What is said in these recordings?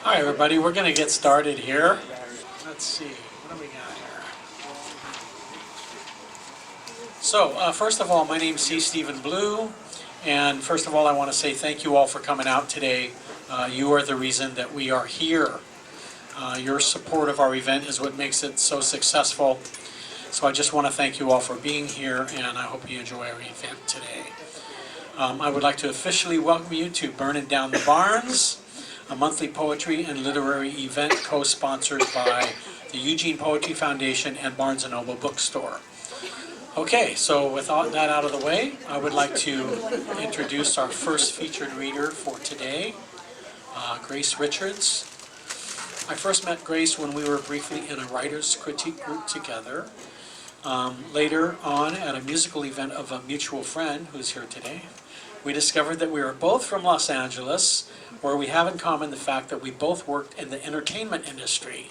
Hi everybody, we're going to get started here. Let's see, what do we got here? So, first of all, my name is C. Stephen Blue, and first of all I want to say thank you all for coming out today. You are the reason that we are here. Your support of our event is what makes it so successful. So I just want to thank you all for being here, and I hope you enjoy our event today. I would like to officially welcome you to Burnin Down the Barnes, a monthly poetry and literary event co-sponsored by the Eugene Poetry Foundation and Barnes Noble Bookstore. Okay, so with all that out of the way, I would like to introduce our first featured reader for today, Grace Richards. I first met Grace when we were briefly in a writer's critique group together. Later on, at a musical event of a mutual friend who's here today, we discovered that we were both from Los Angeles, where we have in common the fact that we both worked in the entertainment industry.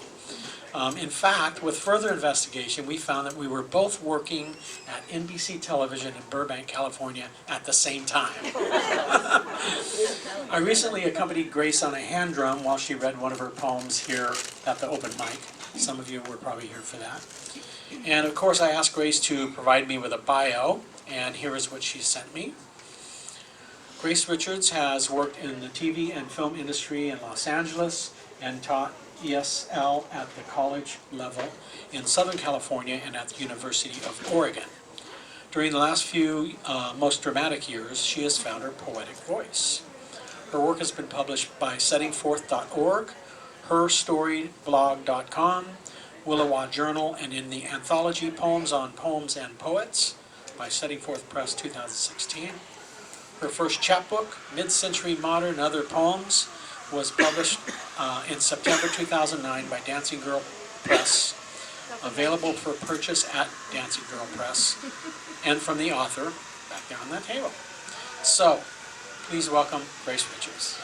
In fact, with further investigation, we found that we were both working at NBC Television in Burbank, California at the same time. I recently accompanied Grace on a hand drum while she read one of her poems here at the open mic. Some of you were probably here for that. And of course, I asked Grace to provide me with a bio, and here is what she sent me. Grace Richards has worked in the TV and film industry in Los Angeles and taught ESL at the college level in Southern California and at the University of Oregon. During the last few most dramatic years, she has found her poetic voice. Her work has been published by settingforth.org, herstoryblog.com, Willowa Journal, and in the anthology Poems on Poems and Poets by Setting Forth Press 2016. Her first chapbook, Mid-Century Modern Other Poems, was published in September 2009 by Dancing Girl Press, available for purchase at Dancing Girl Press, and from the author back there on that table. So, please welcome Grace Richards.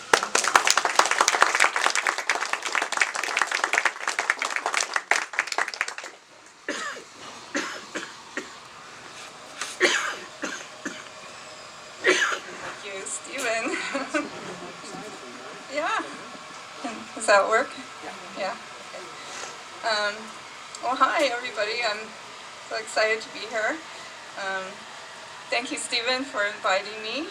Does that work? Yeah. Well, hi everybody. I'm so excited to be here. Thank you, Stephen, for inviting me.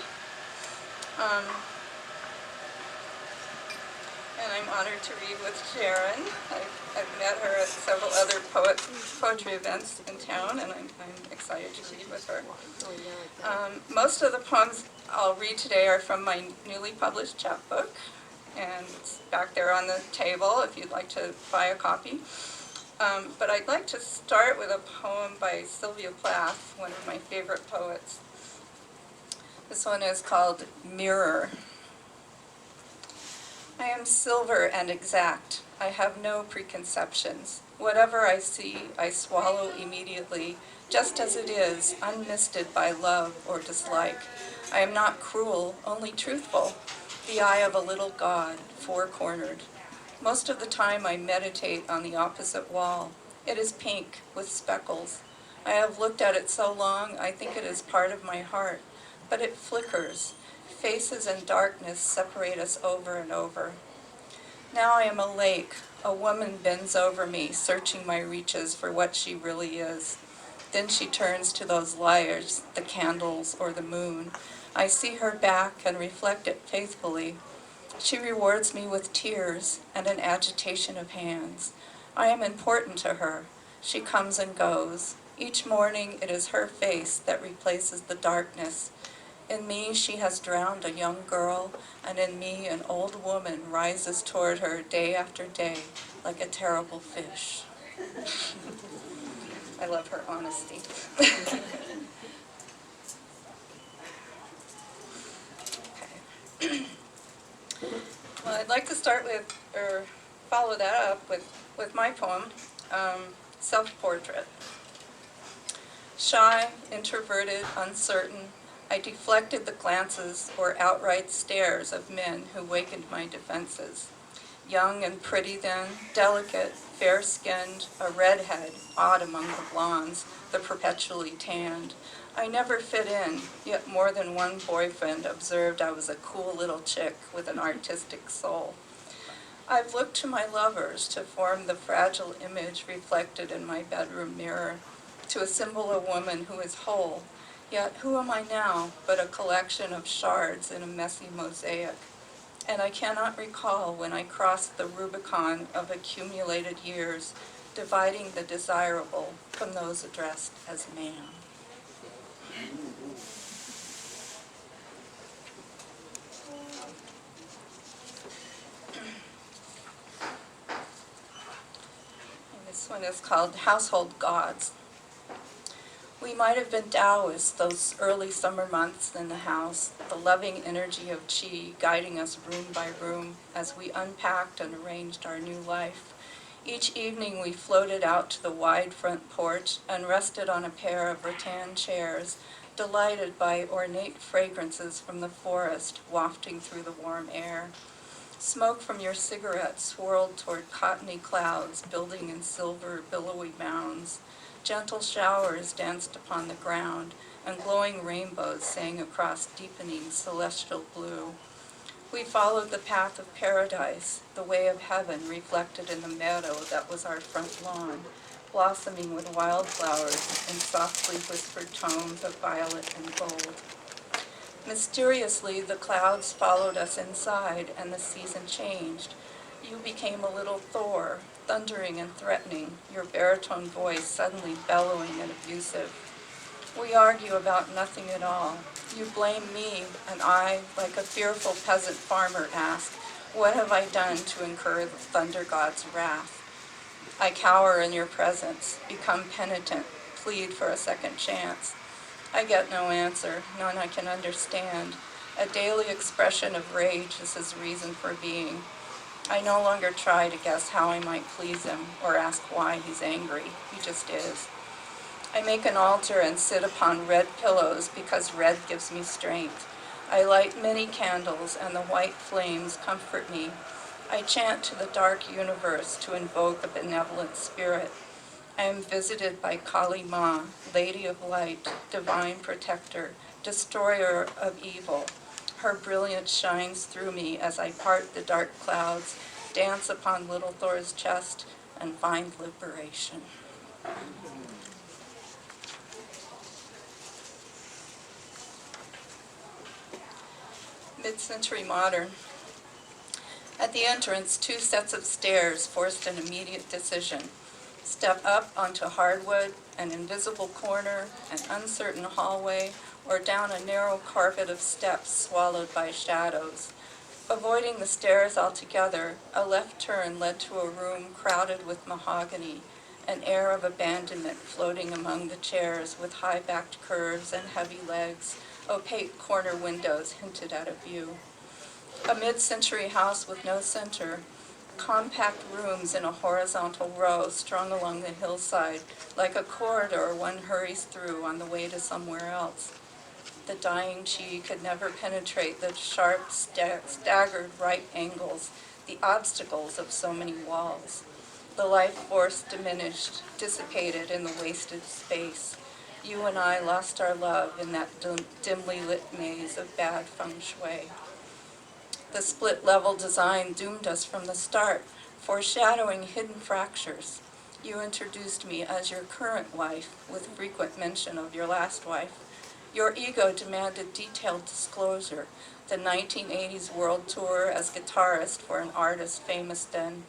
And I'm honored to read with Sharon. I've met her at several other poetry events in town, and I'm excited to read with her. Most of the poems I'll read today are from my newly published chapbook, and it's back there on the table if you'd like to buy a copy. But I'd like to start with a poem by Sylvia Plath, one of my favorite poets. This one is called Mirror. I am silver and exact. I have no preconceptions. Whatever I see, I swallow immediately, just as it is, unmisted by love or dislike. I am not cruel, only truthful. The eye of a little god, four-cornered. Most of the time I meditate on the opposite wall. It is pink, with speckles. I have looked at it so long, I think it is part of my heart. But it flickers. Faces and darkness separate us over and over. Now I am a lake. A woman bends over me, searching my reaches for what she really is. Then she turns to those liars, the candles or the moon. I see her back and reflect it faithfully. She rewards me with tears and an agitation of hands. I am important to her. She comes and goes. Each morning it is her face that replaces the darkness. In me she has drowned a young girl, and in me an old woman rises toward her day after day like a terrible fish. I love her honesty. Well, I'd like to start with, or follow that up with my poem, Self-Portrait. Shy, introverted, uncertain, I deflected the glances or outright stares of men who wakened my defenses. Young and pretty then, delicate, fair-skinned, a redhead, odd among the blondes, the perpetually tanned. I never fit in, yet more than one boyfriend observed I was a cool little chick with an artistic soul. I've looked to my lovers to form the fragile image reflected in my bedroom mirror, to assemble a woman who is whole. Yet who am I now but a collection of shards in a messy mosaic? And I cannot recall when I crossed the Rubicon of accumulated years, dividing the desirable from those addressed as man. This one is called Household Gods. We might have been Taoists those early summer months in the house, the loving energy of Qi guiding us room by room as we unpacked and arranged our new life. Each evening we floated out to the wide front porch and rested on a pair of rattan chairs, delighted by ornate fragrances from the forest wafting through the warm air. Smoke from your cigarette swirled toward cottony clouds building in silver, billowy mounds. Gentle showers danced upon the ground, and glowing rainbows sang across deepening celestial blue. We followed the path of paradise, the way of heaven reflected in the meadow that was our front lawn, blossoming with wildflowers in softly whispered tones of violet and gold. Mysteriously, the clouds followed us inside, and the season changed. You became a little Thor, thundering and threatening, your baritone voice suddenly bellowing and abusive. We argue about nothing at all. You blame me, and I, like a fearful peasant farmer, ask, what have I done to incur the thunder god's wrath? I cower in your presence, become penitent, plead for a second chance. I get no answer, none I can understand. A daily expression of rage is his reason for being. I no longer try to guess how I might please him or ask why he's angry. He just is. I make an altar and sit upon red pillows because red gives me strength. I light many candles and the white flames comfort me. I chant to the dark universe to invoke a benevolent spirit. I am visited by Kali Ma, Lady of Light, Divine Protector, Destroyer of Evil. Her brilliance shines through me as I part the dark clouds, dance upon Little Thor's chest, and find liberation. Mid-century modern. At the entrance, 2 sets of stairs forced an immediate decision. Step up onto hardwood, an invisible corner, an uncertain hallway, or down a narrow carpet of steps swallowed by shadows. Avoiding the stairs altogether, a left turn led to a room crowded with mahogany, an air of abandonment floating among the chairs with high-backed curves and heavy legs. Opaque corner windows hinted at a view. A mid-century house with no center, compact rooms in a horizontal row strung along the hillside, like a corridor one hurries through on the way to somewhere else. The dying Qi could never penetrate the sharp, staggered right angles, the obstacles of so many walls. The life force diminished, dissipated in the wasted space. You and I lost our love in that dimly lit maze of bad feng shui. The split-level design doomed us from the start, foreshadowing hidden fractures. You introduced me as your current wife, with frequent mention of your last wife. Your ego demanded detailed disclosure, the 1980s world tour as guitarist for an artist famous then,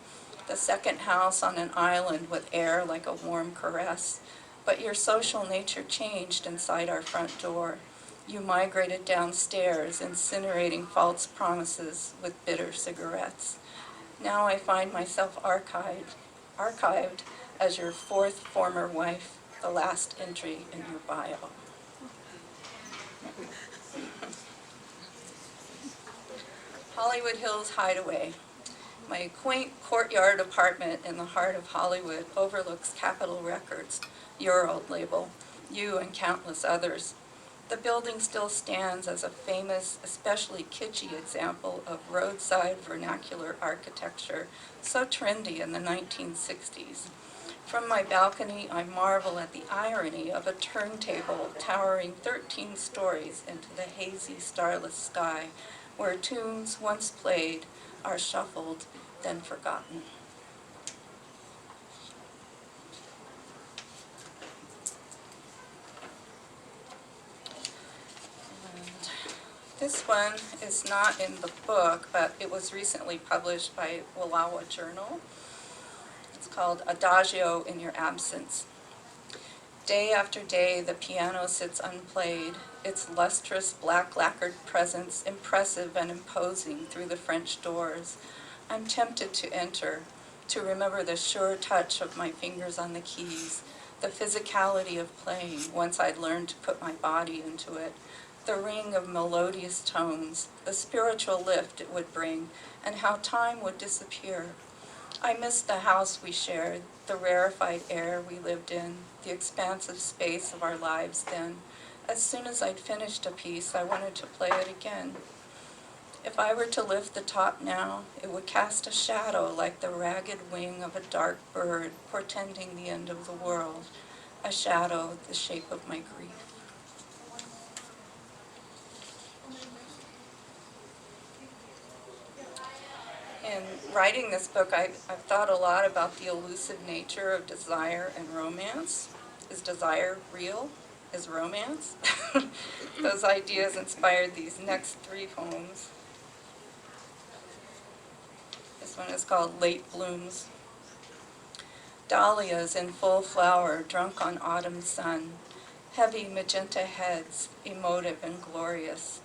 the second house on an island with air like a warm caress. But your social nature changed inside our front door. You migrated downstairs, incinerating false promises with bitter cigarettes. Now I find myself archived as your 4th former wife, the last entry in your bio. Hollywood Hills Hideaway. My quaint courtyard apartment in the heart of Hollywood overlooks Capitol Records, your old label, you and countless others. The building still stands as a famous, especially kitschy example of roadside vernacular architecture, so trendy in the 1960s. From my balcony, I marvel at the irony of a turntable towering 13 stories into the hazy, starless sky, where tunes once played are shuffled, then forgotten. And this one is not in the book, but it was recently published by Wallowa Journal. It's called Adagio in Your Absence. Day after day, the piano sits unplayed, its lustrous black lacquered presence impressive and imposing through the French doors. I'm tempted to enter, to remember the sure touch of my fingers on the keys, the physicality of playing once I'd learned to put my body into it, the ring of melodious tones, the spiritual lift it would bring, and how time would disappear. I missed the house we shared, the rarefied air we lived in, the expansive space of our lives then. As soon as I'd finished a piece, I wanted to play it again. If I were to lift the top now, it would cast a shadow like the ragged wing of a dark bird portending the end of the world, a shadow the shape of my grief. In writing this book, I've thought a lot about the elusive nature of desire and romance. Is desire real? Is romance? Those ideas inspired these next 3 poems. This one is called Late Blooms. Dahlias in full flower, drunk on autumn sun. Heavy magenta heads, emotive and glorious.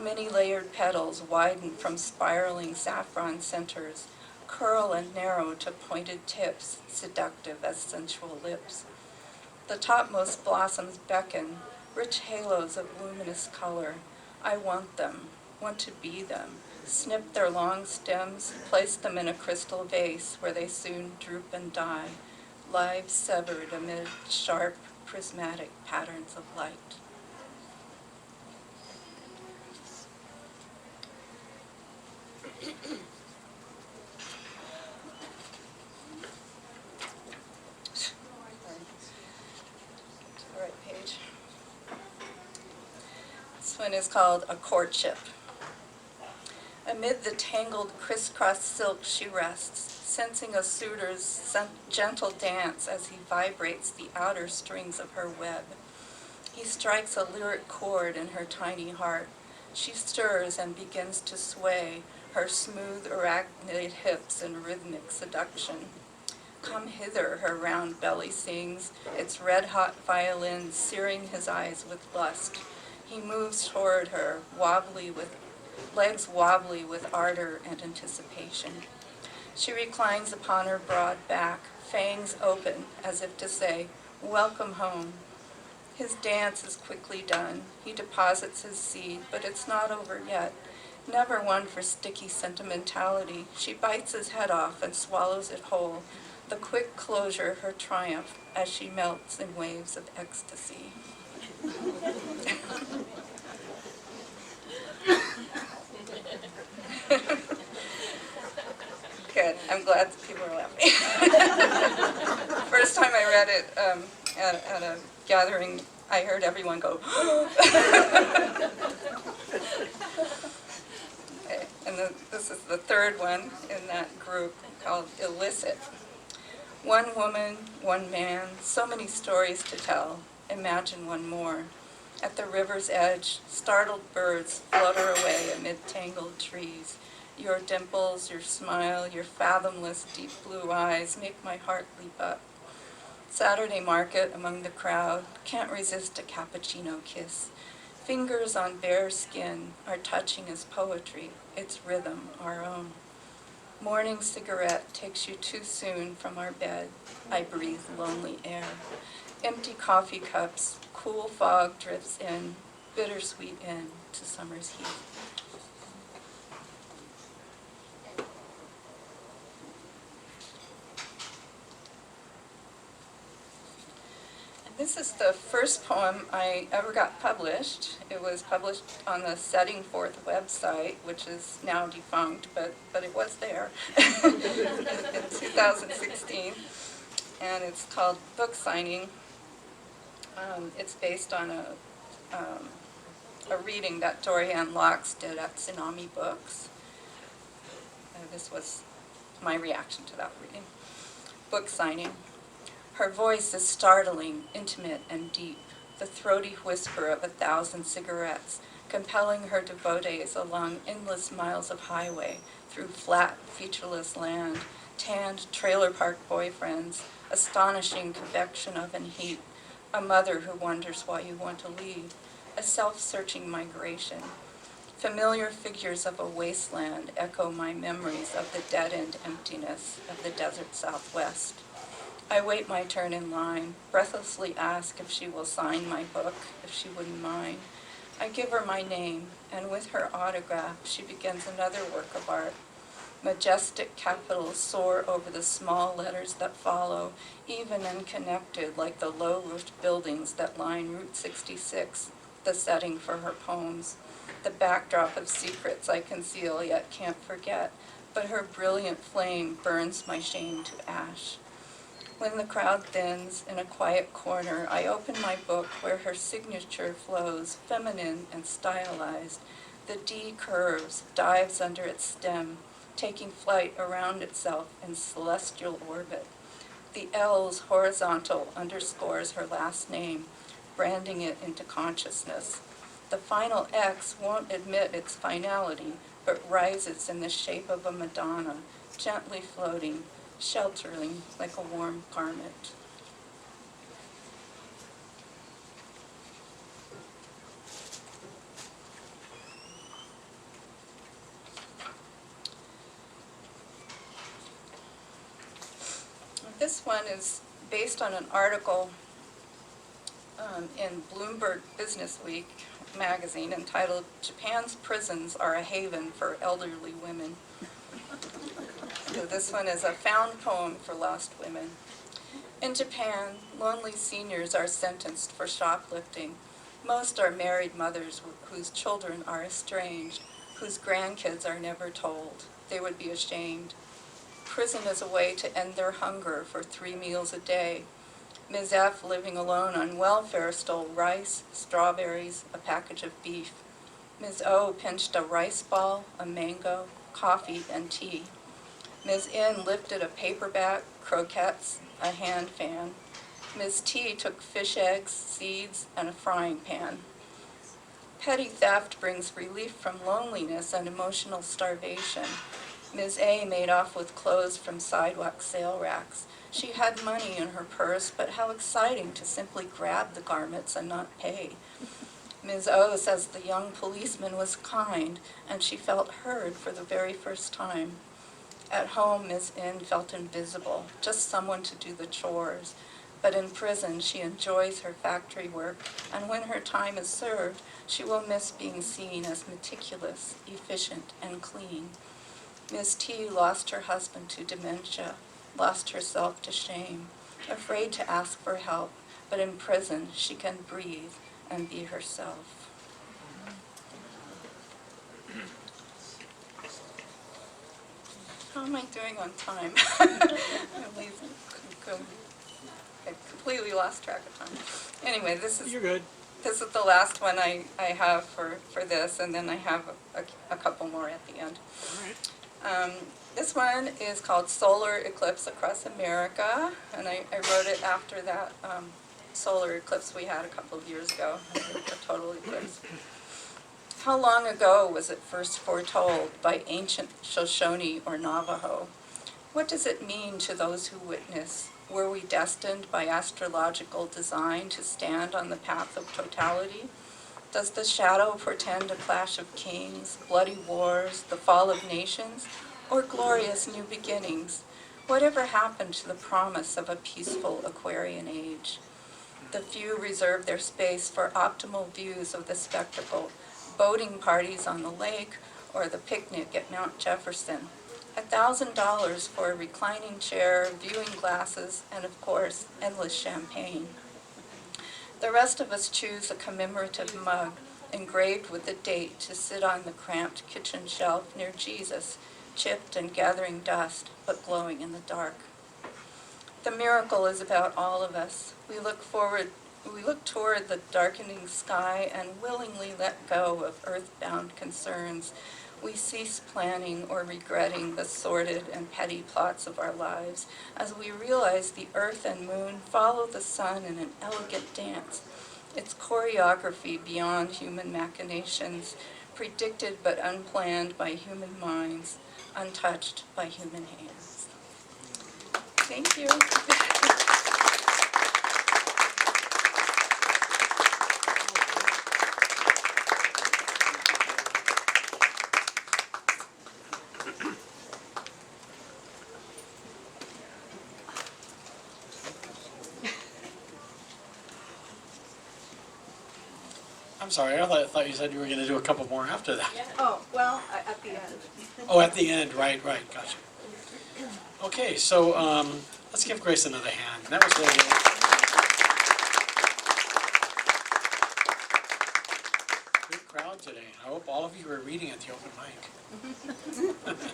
Many layered petals widen from spiraling saffron centers, curl and narrow to pointed tips, seductive as sensual lips. The topmost blossoms beckon, rich halos of luminous color. I want them, want to be them, snip their long stems, place them in a crystal vase where they soon droop and die, lives severed amid sharp, prismatic patterns of light. All right, page. This one is called A Courtship. Amid the tangled crisscross silk she rests, sensing a suitor's gentle dance as he vibrates the outer strings of her web. He strikes a lyric chord in her tiny heart. She stirs and begins to sway, her smooth arachnid hips in rhythmic seduction. Come hither, her round belly sings, its red-hot violin searing his eyes with lust. He moves toward her, legs wobbly with ardor and anticipation. She reclines upon her broad back, fangs open as if to say, "Welcome home." His dance is quickly done. He deposits his seed, but it's not over yet. Never one for sticky sentimentality. She bites his head off and swallows it whole, the quick closure her triumph as she melts in waves of ecstasy. Good. I'm glad that people are laughing. First time I read it at a gathering, I heard everyone go, okay. And this is the third one in that group called Illicit. One woman, one man, so many stories to tell. Imagine one more. At the river's edge, startled birds flutter away amid tangled trees. Your dimples, your smile, your fathomless deep blue eyes make my heart leap up. Saturday market among the crowd, can't resist a cappuccino kiss. Fingers on bare skin are touching as poetry, its rhythm our own. Morning cigarette takes you too soon from our bed. I breathe lonely air. Empty coffee cups, cool fog drifts in, bittersweet end to summer's heat. This is the first poem I ever got published. It was published on the Setting Forth website, which is now defunct, but it was there in 2016. And it's called Book Signing. It's based on a reading that Dorianne Lask did at Tsunami Books. This was my reaction to that reading. Book Signing. Her voice is startling, intimate, and deep, the throaty whisper of 1,000 cigarettes, compelling her devotees along endless miles of highway, through flat, featureless land, tanned trailer park boyfriends, astonishing convection oven heat, a mother who wonders why you want to leave, a self-searching migration. Familiar figures of a wasteland echo my memories of the dead-end emptiness of the desert Southwest. I wait my turn in line, breathlessly ask if she will sign my book, if she wouldn't mind. I give her my name, and with her autograph, she begins another work of art. Majestic capitals soar over the small letters that follow, even and connected like the low-roofed buildings that line Route 66, the setting for her poems. The backdrop of secrets I conceal yet can't forget, but her brilliant flame burns my shame to ash. When the crowd thins in a quiet corner, I open my book where her signature flows, feminine and stylized. The D curves, dives under its stem, taking flight around itself in celestial orbit. The L's horizontal underscores her last name, branding it into consciousness. The final X won't admit its finality, but rises in the shape of a Madonna, gently floating, sheltering like a warm garment. This one is based on an article in Bloomberg Business Week magazine entitled, "Japan's Prisons Are a Haven for Elderly Women." So this one is a found poem for lost women. In Japan, lonely seniors are sentenced for shoplifting. Most are married mothers whose children are estranged, whose grandkids are never told. They would be ashamed. Prison is a way to end their hunger for 3 meals a day. Ms. F, living alone on welfare, stole rice, strawberries, a package of beef. Ms. O pinched a rice ball, a mango, coffee, and tea. Ms. N lifted a paperback, croquettes, a hand fan. Ms. T took fish eggs, seeds, and a frying pan. Petty theft brings relief from loneliness and emotional starvation. Ms. A made off with clothes from sidewalk sale racks. She had money in her purse, but how exciting to simply grab the garments and not pay. Ms. O says the young policeman was kind, and she felt heard for the very first time. At home, Ms. N felt invisible, just someone to do the chores. But in prison, she enjoys her factory work, and when her time is served, she will miss being seen as meticulous, efficient, and clean. Ms. T lost her husband to dementia, lost herself to shame, afraid to ask for help, but in prison, she can breathe and be herself. How am I doing on time? I completely lost track of time. Anyway, this is You're good. This is the last one I have for this, and then I have a couple more at the end. All right. This one is called Solar Eclipse Across America, and I wrote it after that solar eclipse we had a couple of years ago, a total eclipse. How long ago was it first foretold by ancient Shoshone or Navajo? What does it mean to those who witness? Were we destined by astrological design to stand on the path of totality? Does the shadow portend a clash of kings, bloody wars, the fall of nations, or glorious new beginnings? Whatever happened to the promise of a peaceful Aquarian age? The few reserve their space for optimal views of the spectacle, boating parties on the lake, or the picnic at Mount Jefferson. $1,000 for a reclining chair, viewing glasses, and of course, endless champagne. The rest of us choose a commemorative mug engraved with the date to sit on the cramped kitchen shelf near Jesus, chipped and gathering dust, but glowing in the dark. The miracle is about all of us. We look toward the darkening sky and willingly let go of earthbound concerns. We cease planning or regretting the sordid and petty plots of our lives as we realize the earth and moon follow the sun in an elegant dance. Its choreography beyond human machinations, predicted but unplanned by human minds, untouched by human hands. Thank you. I'm sorry, I thought you said you were going to do a couple more after that. Oh, well, at the end. Oh, at the end, right, gotcha. Okay, so let's give Grace another hand. That was really good. Good crowd today. I hope all of you are reading at the open mic.